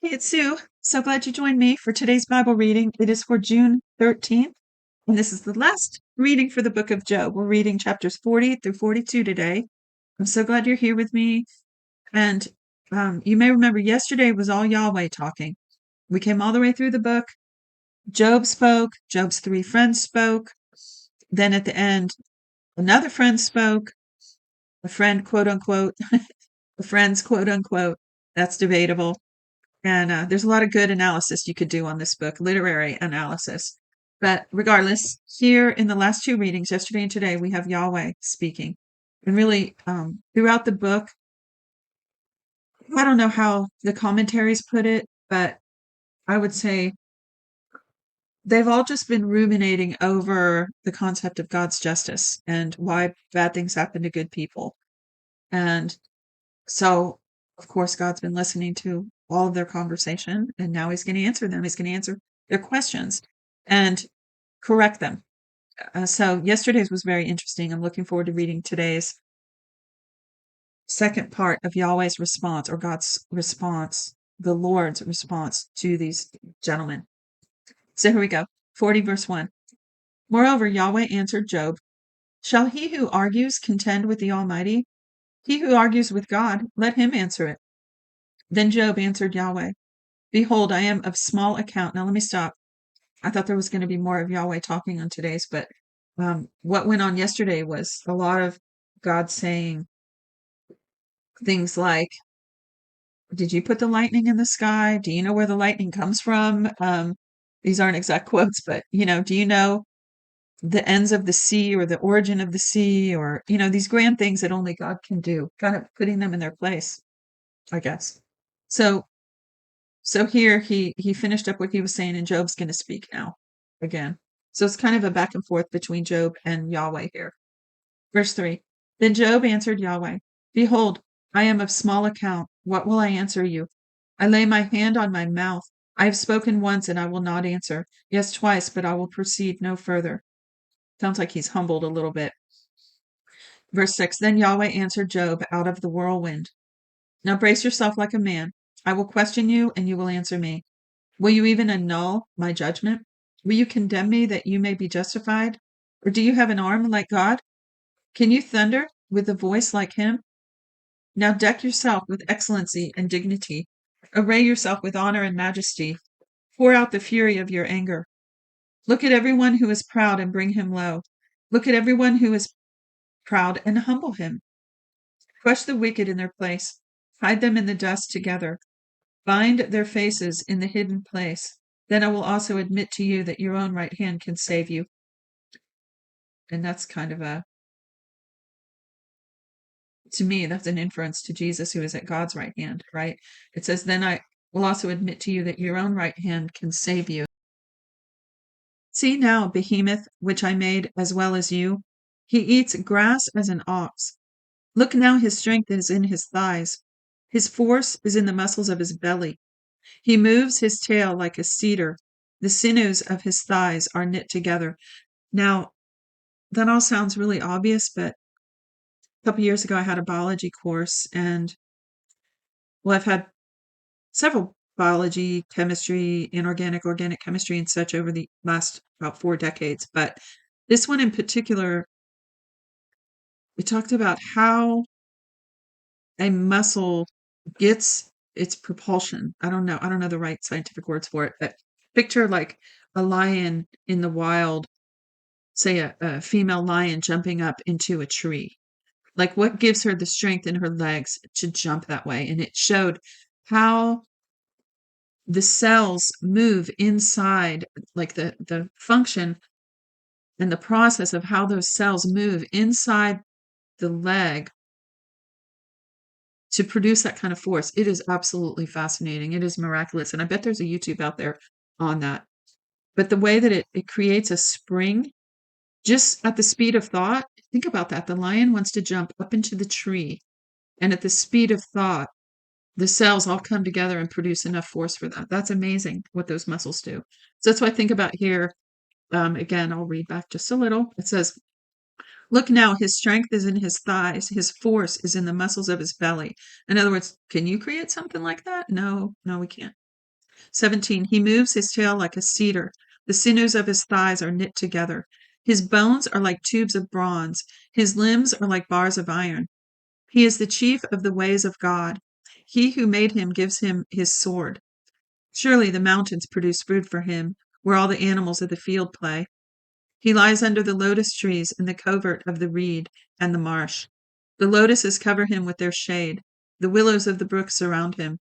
Hey, it's Sue. So glad you joined me for today's Bible reading. It is for June 13th, and this is the last reading for the book of Job. We're reading chapters 40 through 42 today. I'm so glad you're here with me. And you may remember yesterday was all Yahweh talking. We came all the way through the book. Job spoke, Job's three friends spoke. Then at the end, another friend spoke, a friend, quote unquote, a friend's quote unquote. That's debatable. And there's a lot of good analysis you could do on this book, literary analysis. But regardless, here in the last two readings, yesterday and today, we have Yahweh speaking. And really, throughout the book, I don't know how the commentaries put it, but I would say they've all just been ruminating over the concept of God's justice and why bad things happen to good people. And so, of course, God's been listening to all of their conversation, and now he's going to answer them. He's going to answer their questions and correct them. So yesterday's was very interesting. I'm looking forward to reading today's second part of Yahweh's response, or God's response, the Lord's response to these gentlemen. So here we go. 40 verse 1. Moreover, Yahweh answered Job, shall he who argues contend with the Almighty? He who argues with God, let him answer it. Then Job answered Yahweh, behold, I am of small account. Now let me stop. I thought there was going to be more of Yahweh talking on today's, but what went on yesterday was a lot of God saying things like, did you put the lightning in the sky? Do you know where the lightning comes from? These aren't exact quotes, but, do you know the ends of the sea or the origin of the sea, or, these grand things that only God can do, kind of putting them in their place, I guess. So here he finished up what he was saying, and Job's going to speak now again. So it's kind of a back and forth between Job and Yahweh here. Verse 3. Then Job answered Yahweh, behold, I am of small account. What will I answer you? I lay my hand on my mouth. I have spoken once, and I will not answer. Yes, twice, but I will proceed no further. Sounds like he's humbled a little bit. Verse 6. Then Yahweh answered Job out of the whirlwind. Now brace yourself like a man. I will question you, and you will answer me. Will you even annul my judgment? Will you condemn me that you may be justified? Or do you have an arm like God? Can you thunder with a voice like him? Now deck yourself with excellency and dignity. Array yourself with honor and majesty. Pour out the fury of your anger. Look at everyone who is proud and bring him low. Look at everyone who is proud and humble him. Crush the wicked in their place. Hide them in the dust together. Bind their faces in the hidden place. Then I will also admit to you that your own right hand can save you. And that's kind of to me, that's an inference to Jesus, who is at God's right hand, right? It says, then I will also admit to you that your own right hand can save you. See now, behemoth, which I made as well as you. He eats grass as an ox. Look now, his strength is in his thighs. His force is in the muscles of his belly. He moves his tail like a cedar. The sinews of his thighs are knit together. Now, that all sounds really obvious, but a couple years ago I had a biology course, and I've had several biology, chemistry, inorganic, organic chemistry, and such over the last about 4 decades. But this one in particular, we talked about how a muscle gets its propulsion. I don't know the right scientific words for it, but picture like a lion in the wild, say a female lion jumping up into a tree. Like, what gives her the strength in her legs to jump that way? And it showed how the cells move inside, like the function and the process of how those cells move inside the leg to produce that kind of force. It is absolutely fascinating. It is miraculous. And I bet there's a YouTube out there on that. But the way that it creates a spring just at the speed of thought, think about that. The lion wants to jump up into the tree, and at the speed of thought, the cells all come together and produce enough force for that. That's amazing what those muscles do. So that's what I think about here. Again, I'll read back just a little. It says, look now, his strength is in his thighs. His force is in the muscles of his belly. In other words, can you create something like that? No, we can't. 17. He moves his tail like a cedar. The sinews of his thighs are knit together. His bones are like tubes of bronze. His limbs are like bars of iron. He is the chief of the ways of God. He who made him gives him his sword. Surely the mountains produce food for him, where all the animals of the field play. He lies under the lotus trees in the covert of the reed and the marsh. The lotuses cover him with their shade. The willows of the brook surround him.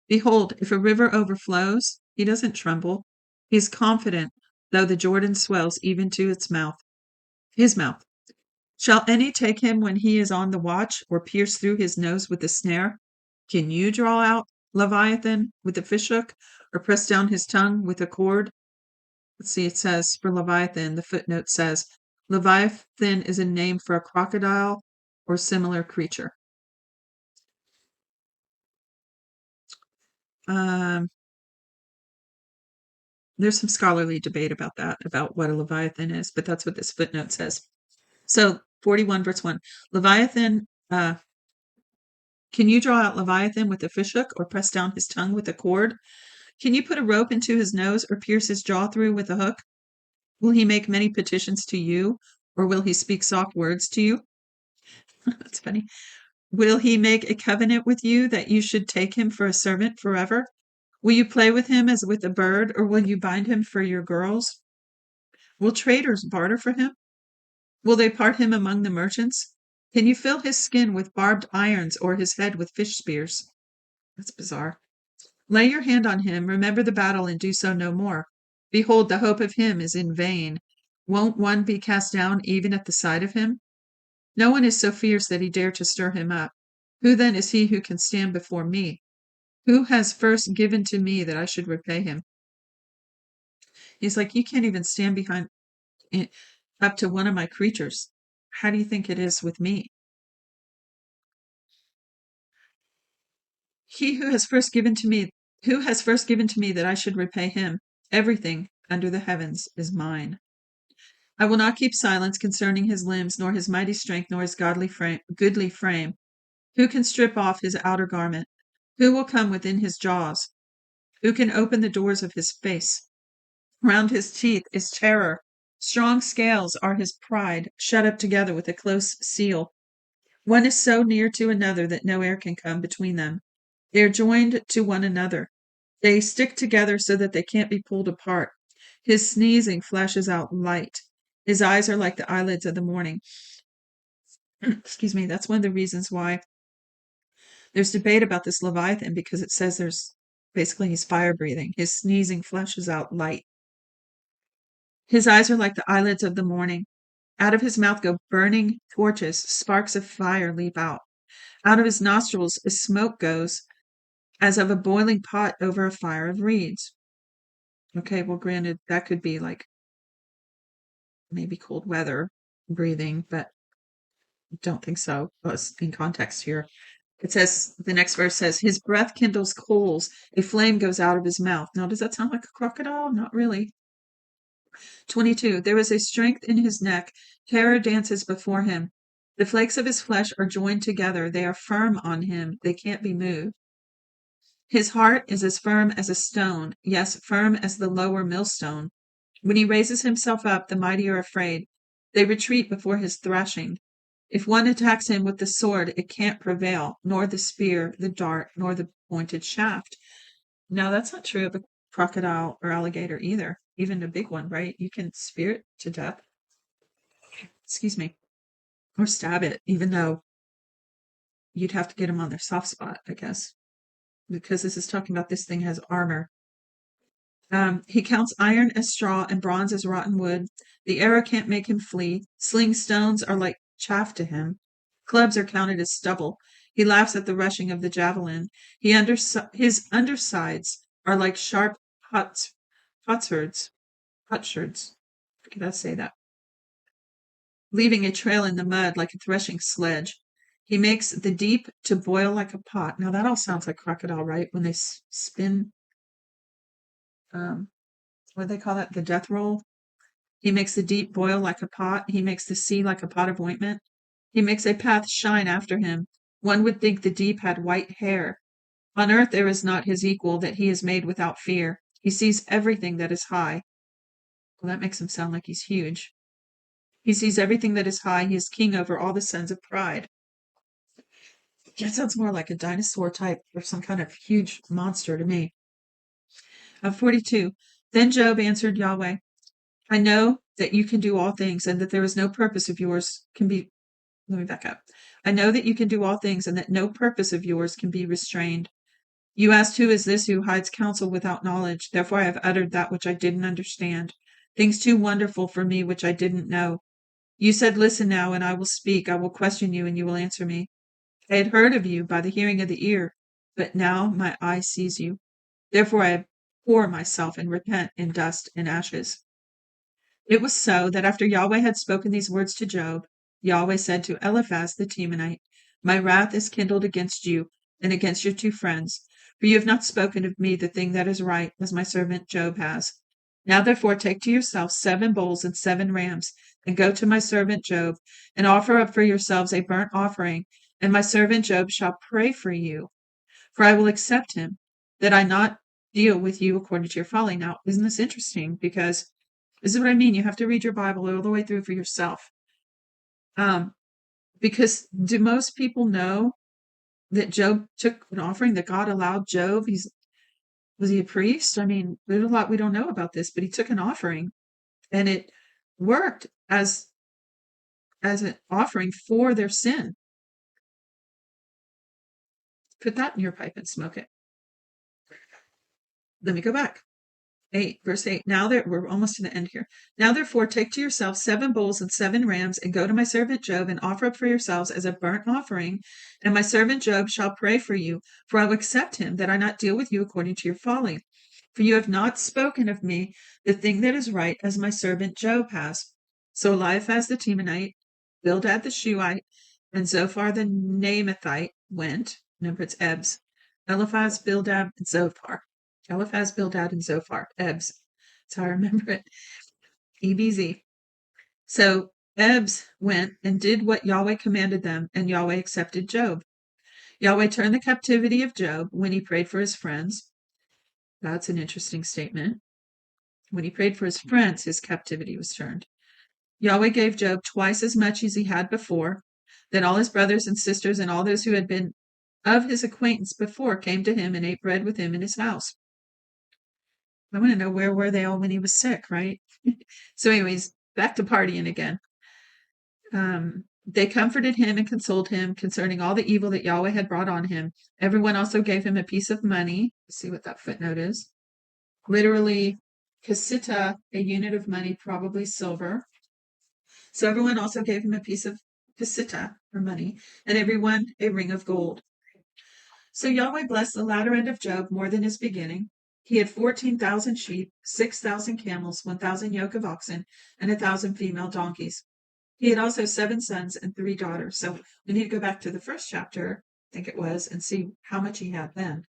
Behold, if a river overflows, he doesn't tremble. He is confident, though the Jordan swells even to its mouth, his mouth. Shall any take him when he is on the watch, or pierce through his nose with a snare? Can you draw out Leviathan with a fishhook, or press down his tongue with a cord? Let's see, it says for Leviathan, the footnote says, Leviathan is a name for a crocodile or similar creature. Um, there's some scholarly debate about that, about what a Leviathan is, but that's what this footnote says. So 41 verse 1. Leviathan, can you draw out Leviathan with a fishhook or press down his tongue with a cord? Can you put a rope into his nose or pierce his jaw through with a hook? Will he make many petitions to you, or will he speak soft words to you? That's funny. Will he make a covenant with you that you should take him for a servant forever? Will you play with him as with a bird, or will you bind him for your girls? Will traders barter for him? Will they part him among the merchants? Can you fill his skin with barbed irons or his head with fish spears? That's bizarre. Lay your hand on him, remember the battle, and do so no more. Behold, the hope of him is in vain. Won't one be cast down even at the sight of him? No one is so fierce that he dare to stir him up. Who then is he who can stand before me? Who has first given to me that I should repay him? He's like, you can't even stand behind up to one of my creatures. How do you think it is with me? He who has first given to me that I should repay him? Everything under the heavens is mine. I will not keep silence concerning his limbs, nor his mighty strength, nor his goodly frame. Who can strip off his outer garment? Who will come within his jaws? Who can open the doors of his face? Round his teeth is terror. Strong scales are his pride, shut up together with a close seal. One is so near to another that no air can come between them. They are joined to one another. They stick together so that they can't be pulled apart. His sneezing flashes out light. His eyes are like the eyelids of the morning. Excuse me, that's one of the reasons why there's debate about this Leviathan, because it says there's basically he's fire breathing. His sneezing flashes out light. His eyes are like the eyelids of the morning. Out of his mouth go burning torches, sparks of fire leap out. Out of his nostrils a smoke goes as of a boiling pot over a fire of reeds. Okay, well, granted, that could be like maybe cold weather breathing, but don't think so. In context here. It says, the next verse says, his breath kindles coals, a flame goes out of his mouth. Now, does that sound like a crocodile? Not really. 22. There is a strength in his neck. Terror dances before him. The flakes of his flesh are joined together. They are firm on him. They can't be moved. His heart is as firm as a stone, yes, firm as the lower millstone. When he raises himself up, the mighty are afraid. They retreat before his thrashing. If one attacks him with the sword, it can't prevail, nor the spear, the dart, nor the pointed shaft. Now, that's not true of a crocodile or alligator either, even a big one, right? You can spear it to death, excuse me, or stab it, even though you'd have to get them on their soft spot, I guess, because this is talking about this thing has armor. He counts iron as straw and bronze as rotten wood. The arrow can't make him flee. Sling stones are like chaff to him. Clubs are counted as stubble. He laughs at the rushing of the javelin. His undersides are like sharp potsherds. Potsherds. Can I say that? Leaving a trail in the mud like a threshing sledge. He makes the deep to boil like a pot. Now that all sounds like crocodile, right? When they spin, what do they call that? The death roll. He makes the deep boil like a pot. He makes the sea like a pot of ointment. He makes a path shine after him. One would think the deep had white hair. On earth there is not his equal, that he is made without fear. He sees everything that is high. Well, that makes him sound like he's huge. He sees everything that is high. He is king over all the sons of pride. That sounds more like a dinosaur type or some kind of huge monster to me. 42. Then Job answered Yahweh, I know that you can do all things and that there is no purpose of yours can be. Let me back up. I know that you can do all things and that no purpose of yours can be restrained. You asked, who is this who hides counsel without knowledge? Therefore I have uttered that which I didn't understand, things too wonderful for me which I didn't know. You said, listen now, and I will speak. I will question you, and you will answer me. I had heard of you by the hearing of the ear, but now my eye sees you. Therefore I abhor myself and repent in dust and ashes. It was so that after Yahweh had spoken these words to Job, Yahweh said to Eliphaz the Temanite, my wrath is kindled against you and against your two friends, for you have not spoken of me the thing that is right, as my servant Job has. Now therefore take to yourself 7 bulls and 7 rams, and go to my servant Job, and offer up for yourselves a burnt offering, and my servant Job shall pray for you, for I will accept him, that I not deal with you according to your folly. Now, isn't this interesting? Because this is what I mean. You have to read your Bible all the way through for yourself. Because do most people know that Job took an offering, that God allowed Job? Was he a priest? I mean, there's a lot we don't know about this, but he took an offering, and it worked as an offering for their sin. Put that in your pipe and smoke it. Let me go back. 8, verse 8. Now we're almost to the end here. Now therefore take to yourself 7 bulls and 7 rams, and go to my servant Job, and offer up for yourselves as a burnt offering, and my servant Job shall pray for you, for I will accept him, that I not deal with you according to your folly. For you have not spoken of me the thing that is right, as my servant Job has. So Eliphaz the Temanite, Bildad the Shuhite, and Zophar the Naamathite went. Remember, it's Ebs. Eliphaz, Bildad, and Zophar. Eliphaz, Bildad, and Zophar. Ebs. That's how I remember it. EBZ. So Ebs went and did what Yahweh commanded them, and Yahweh accepted Job. Yahweh turned the captivity of Job when he prayed for his friends. That's an interesting statement. When he prayed for his friends, his captivity was turned. Yahweh gave Job twice as much as he had before. Then all his brothers and sisters and all those who had been of his acquaintance before came to him and ate bread with him in his house. I want to know, where were they all when he was sick, right? So anyways, back to partying again. They comforted him and consoled him concerning all the evil that Yahweh had brought on him. Everyone also gave him a piece of money. Let's see what that footnote is. Literally, kasita, a unit of money, probably silver. So everyone also gave him a piece of kasita, or money, and everyone a ring of gold. So Yahweh blessed the latter end of Job more than his beginning. He had 14,000 sheep, 6,000 camels, 1,000 yoke of oxen, and 1,000 female donkeys. He had also 7 sons and 3 daughters. So we need to go back to the first chapter, I think it was, and see how much he had then.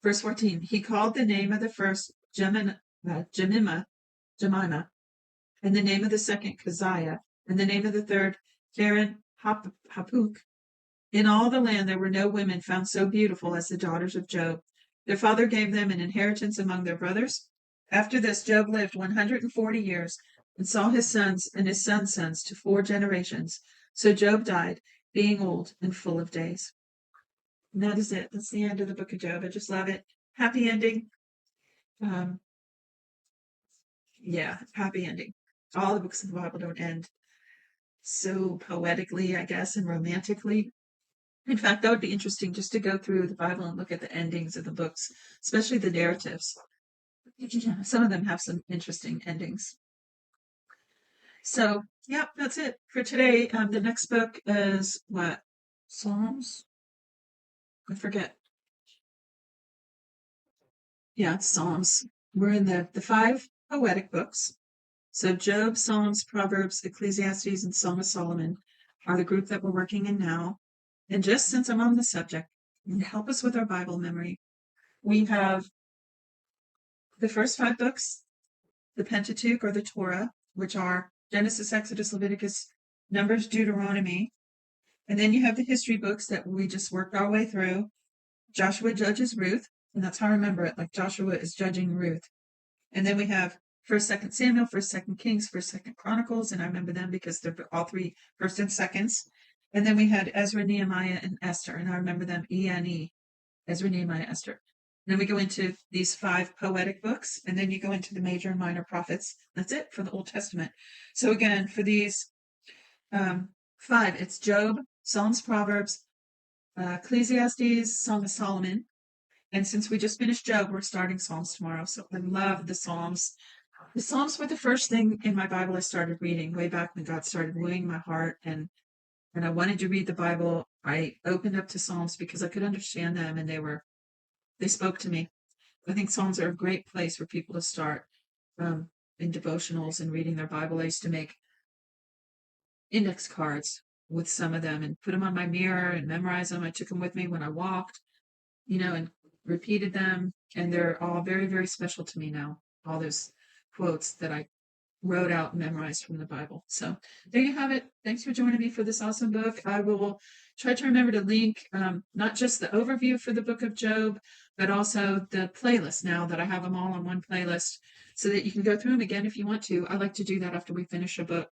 Verse 14, he called the name of the first Jemima, and the name of the second Keziah, and the name of the third Karen Hapuk. In all the land there were no women found so beautiful as the daughters of Job. Their father gave them an inheritance among their brothers. After this, Job lived 140 years and saw his sons and his sons' sons to 4 generations. So Job died, being old and full of days. And that is it. That's the end of the book of Job. I just love it. Happy ending. Yeah, happy ending. All the books of the Bible don't end so poetically, I guess, and romantically. In fact, that would be interesting, just to go through the Bible and look at the endings of the books, especially the narratives. Some of them have some interesting endings. So, yeah, that's it for today. The next book is what? Psalms? I forget. Yeah, it's Psalms. We're in the 5 poetic books. So Job, Psalms, Proverbs, Ecclesiastes, and Song of Solomon are the group that we're working in now. And just since I'm on the subject, to help us with our Bible memory, we have the first 5 books, the Pentateuch or the Torah, which are Genesis, Exodus, Leviticus, Numbers, Deuteronomy. And then you have the history books that we just worked our way through. Joshua judges Ruth, and that's how I remember it. Like Joshua is judging Ruth. And then we have First, Second Samuel, First, Second Kings, First, Second Chronicles, and I remember them because they're all three first and seconds. And then we had Ezra, Nehemiah, and Esther, and I remember them E-N-E, Ezra, Nehemiah, Esther. And then we go into these 5 poetic books, and then you go into the major and minor prophets. That's it for the Old Testament. So again, for these 5, it's Job, Psalms, Proverbs, Ecclesiastes, Song of Solomon. And since we just finished Job, we're starting Psalms tomorrow. So I love the Psalms. The Psalms were the first thing in my Bible I started reading way back when God started wooing my heart, and I wanted to read the Bible. I opened up to Psalms because I could understand them, and they spoke to me. I think Psalms are a great place for people to start um, in devotionals and reading their Bible. I used to make index cards with some of them and put them on my mirror and memorize them. I took them with me when I walked, and repeated them. And they're all very, very special to me now. All those quotes that I wrote out and memorized from the Bible. So there you have it. Thanks for joining me for this awesome book. I will try to remember to link not just the overview for the book of Job, but also the playlist now that I have them all on one playlist so that you can go through them again if you want to. I like to do that after we finish a book.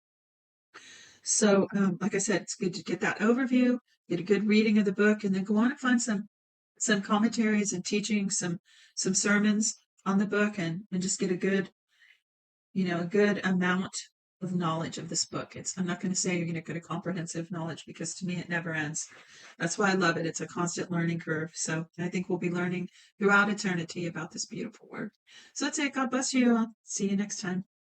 So, like I said, it's good to get that overview, get a good reading of the book, and then go on and find some commentaries and teaching, some sermons on the book, and just get a good amount of knowledge of this book. I'm not going to say you're going to get a comprehensive knowledge because to me it never ends. That's why I love it. It's a constant learning curve. So I think we'll be learning throughout eternity about this beautiful word. So that's it. God bless you. I'll see you next time.